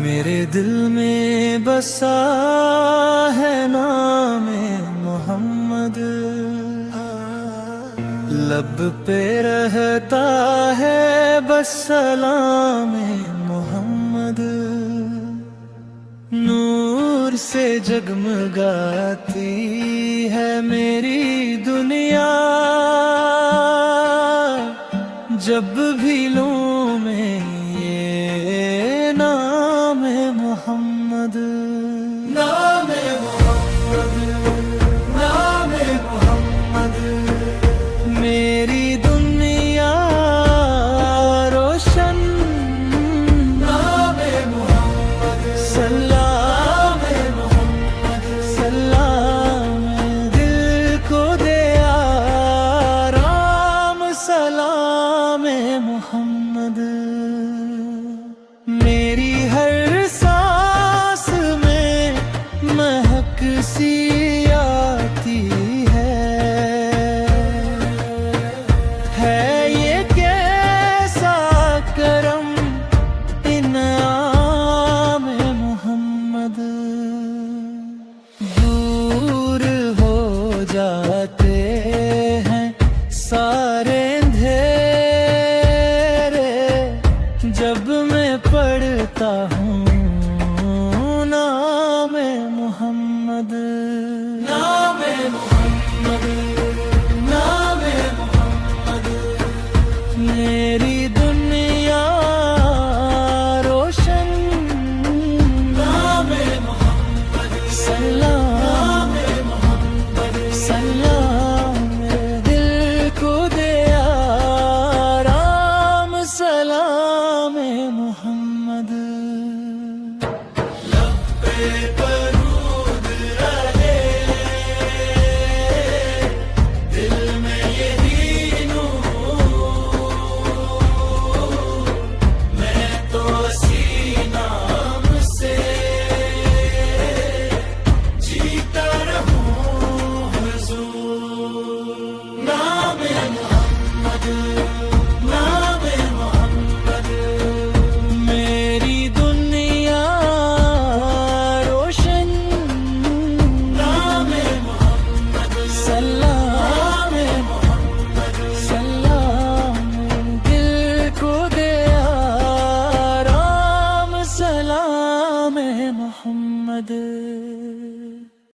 मेरे दिल में बसा है नाम मोहम्मद, लब पे रहता है बस सलाम मोहम्मद। नूर से जगमगाती है मेरी दुनिया, जब भी लूं मैं ये नाम है मोहम्मद। नाम है मोहम्मद, नाम है मोहम्मद। मेरी दुनिया रोशन, नाम है मोहम्मद। सलाम है मोहम्मद, सलाम दिल को दे आराम, सलाम है मोहम्मद। मेरी हर सांस में महक सी आती है ये कैसा करम इनाम है मोहम्मद। दूर हो जाते हैं सारे अंधेरे, जब मैं पढ़ता हूँ नाम है मोहम्मद। नाम है मोहम्मद, नाम है मोहम्मद। मेरी